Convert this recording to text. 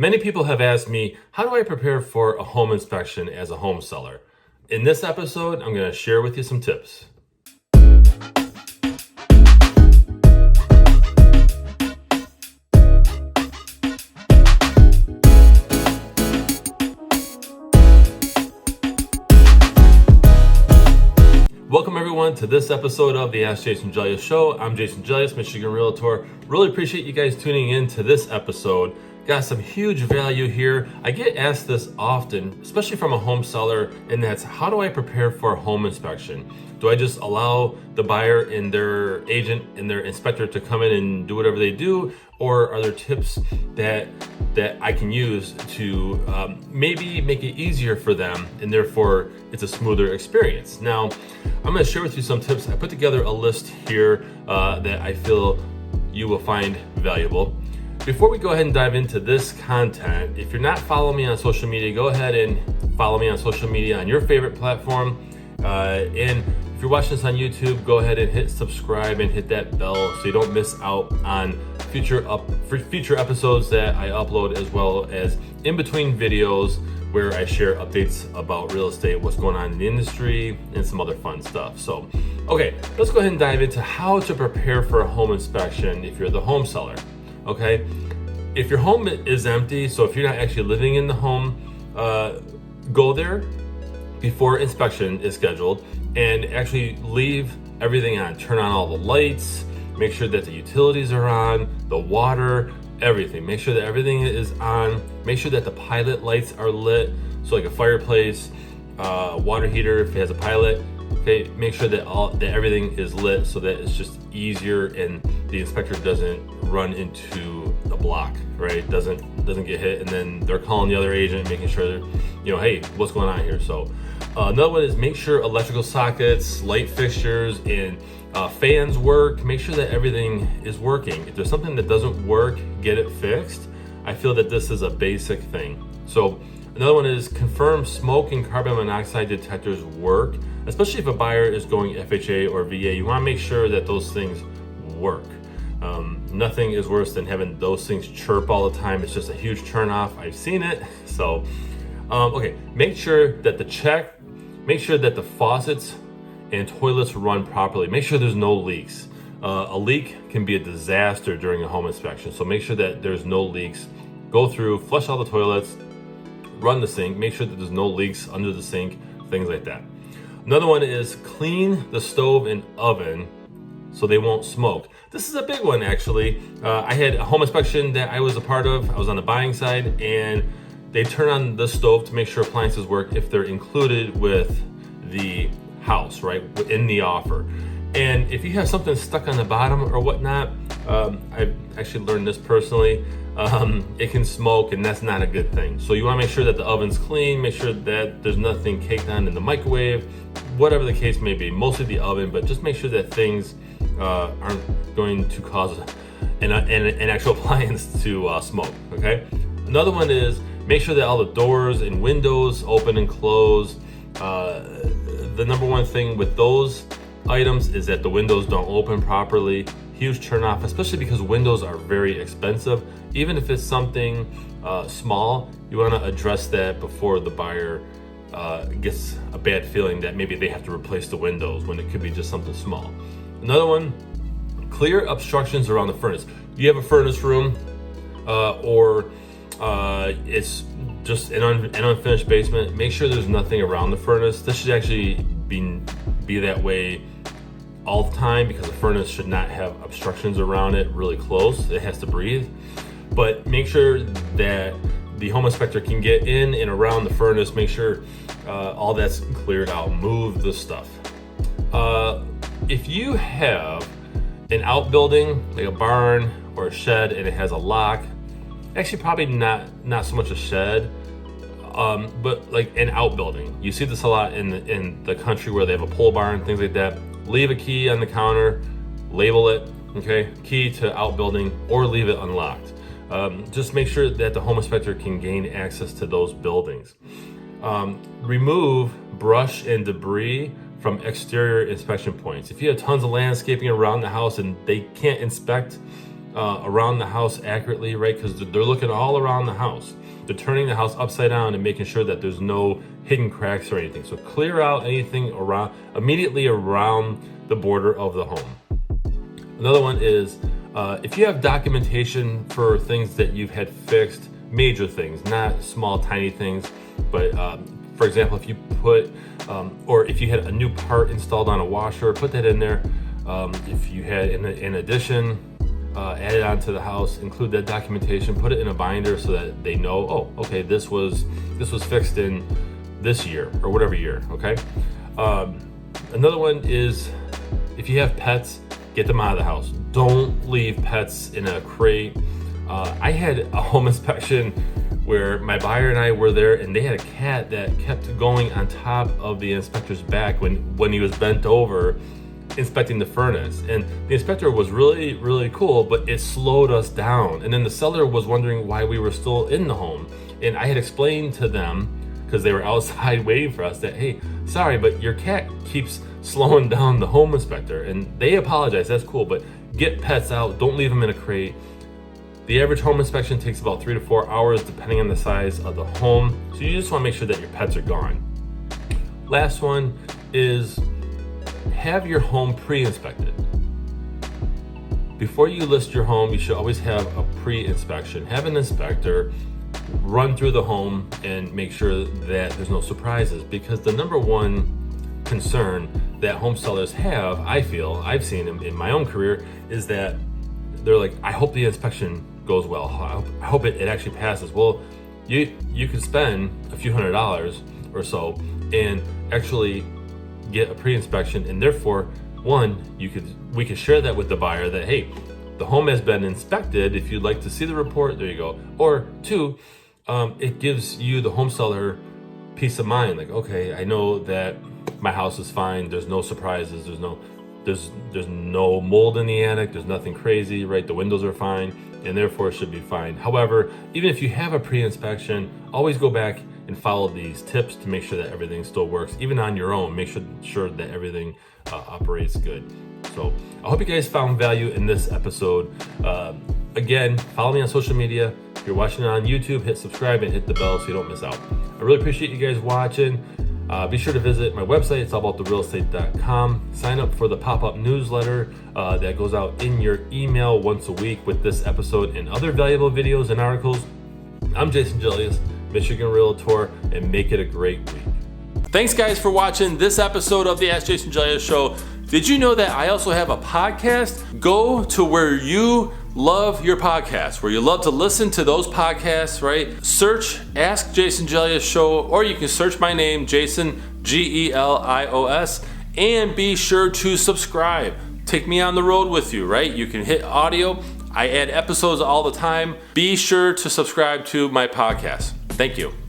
Many people have asked me, how do I prepare for a home inspection as a home seller? In this episode, I'm going to share with you some tips. Welcome everyone to this episode of the Ask Jason Gelios show. I'm Jason Gelios, Michigan Realtor. Really appreciate you guys tuning in to this episode. Got some huge value here. I get asked this often, especially from a home seller, and that's how do I prepare for a home inspection? Do I just allow the buyer and their agent and their inspector to come in and do whatever they do? Or are there tips that I can use to maybe make it easier for them and therefore it's a smoother experience? Now, I'm going to share with you some tips. I put together a list here that I feel you will find valuable. Before we go ahead and dive into this content, if you're not following me on social media, go ahead and follow me on social media on your favorite platform. And if you're watching this on YouTube, go ahead and hit subscribe and hit that bell so you don't miss out on future episodes that I upload, as well as in between videos where I share updates about real estate, what's going on in the industry, and some other fun stuff. So, okay, let's go ahead and dive into how to prepare for a home inspection if you're the home seller. Okay, if your home is empty, so if you're not actually living in the home, go there before inspection is scheduled and actually leave everything on. Turn on all the lights, make sure that the utilities are on, the water, everything. Make sure that everything is on. Make sure that the pilot lights are lit, so like a fireplace, water heater if it has a pilot. Okay, make sure that everything is lit so that it's just easier and the inspector doesn't run into the block, right? Doesn't get hit, and then they're calling the other agent, making sure that, hey, what's going on here? So another one is make sure electrical sockets, light fixtures, and fans work. Make sure that everything is working. If there's something that doesn't work, get it fixed. I feel that this is a basic thing. So another one is confirm smoke and carbon monoxide detectors work, especially if a buyer is going FHA or VA. You want to make sure that those things work. Nothing is worse than having those things chirp all the time. It's just a huge turnoff. I've seen it. So, okay, make sure that the faucets and toilets run properly. Make sure there's no leaks. A leak can be a disaster during a home inspection. So make sure that there's no leaks. Go through, flush all the toilets, run the sink, make sure that there's no leaks under the sink, things like that. Another one is clean the stove and oven so they won't smoke. This is a big one, actually. I had a home inspection that I was a part of. I was on the buying side, and they turn on the stove to make sure appliances work if they're included with the house, right, in the offer. And if you have something stuck on the bottom or whatnot, I've actually learned this personally, it can smoke, and that's not a good thing. So you want to make sure that the oven's clean, make sure that there's nothing caked on in the microwave, whatever the case may be, mostly the oven, but just make sure that things aren't going to cause an actual appliance to smoke, okay? Another one is make sure that all the doors and windows open and close. The number one thing with those items is that the windows don't open properly. Huge turnoff, especially because windows are very expensive. Even if it's something small, you want to address that before the buyer gets a bad feeling that maybe they have to replace the windows when it could be just something small. Another one, clear obstructions around the furnace. You have a furnace room or it's just an unfinished basement. Make sure there's nothing around the furnace. This should actually be that way all the time, because the furnace should not have obstructions around it really close. It has to breathe. But make sure that the home inspector can get in and around the furnace. Make sure all that's cleared out. Move the stuff. If you have an outbuilding, like a barn or a shed, and it has a lock, actually probably not so much a shed, but like an outbuilding. You see this a lot in the country where they have a pole barn, things like that. Leave a key on the counter, label it, okay, key to outbuilding, or leave it unlocked. Just make sure that the home inspector can gain access to those buildings. Remove brush and debris from exterior inspection points. If you have tons of landscaping around the house and they can't inspect around the house accurately, right? Because they're looking all around the house. They're turning the house upside down and making sure that there's no hidden cracks or anything. So clear out anything immediately around the border of the home. Another one is if you have documentation for things that you've had fixed, major things, not small, tiny things, but for example, if you put, or if you had a new part installed on a washer, put that in there. If you had an addition added onto the house, include that documentation, put it in a binder so that they know, oh, okay, this was fixed in this year or whatever year, okay? Another one is if you have pets, get them out of the house. Don't leave pets in a crate. I had a home inspection where my buyer and I were there, and they had a cat that kept going on top of the inspector's back when he was bent over inspecting the furnace. And the inspector was really, really cool, but it slowed us down. And then the seller was wondering why we were still in the home. And I had explained to them, because they were outside waiting for us, that, hey, sorry, but your cat keeps slowing down the home inspector. And they apologized, that's cool, but get pets out, don't leave them in a crate. The average home inspection takes about 3 to 4 hours depending on the size of the home. So you just want to make sure that your pets are gone. Last one is have your home pre-inspected. Before you list your home, you should always have a pre-inspection. Have an inspector run through the home and make sure that there's no surprises, because the number one concern that home sellers have, I feel, I've seen in my own career, is that they're like, I hope the inspection goes well. I hope it actually passes. Well, you could spend a few $100s or so and actually get a pre-inspection, and therefore, one, we could share that with the buyer that, hey, the home has been inspected. If you'd like to see the report, there you go. Or two, it gives you, the home seller, peace of mind. Like, okay, I know that my house is fine. There's no surprises. There's no mold in the attic. There's nothing crazy, right? The windows are fine, and therefore it should be fine. However, even if you have a pre-inspection, always go back and follow these tips to make sure that everything still works. Even on your own, make sure that everything operates good. So I hope you guys found value in this episode. Again, follow me on social media. If you're watching it on YouTube, hit subscribe and hit the bell so you don't miss out. I really appreciate you guys watching. Be sure to visit my website. It's allabouttherealestate.com. Sign up for the pop-up newsletter that goes out in your email once a week with this episode and other valuable videos and articles. I'm Jason Gelios, Michigan Realtor, and make it a great week. Thanks, guys, for watching this episode of the Ask Jason Gelios Show. Did you know that I also have a podcast? Go to where you love your podcasts, where you love to listen to those podcasts, right? Search Ask Jason Gelios Show, or you can search my name, Jason, Gelios, and be sure to subscribe. Take me on the road with you, right? You can hit audio. I add episodes all the time. Be sure to subscribe to my podcast. Thank you.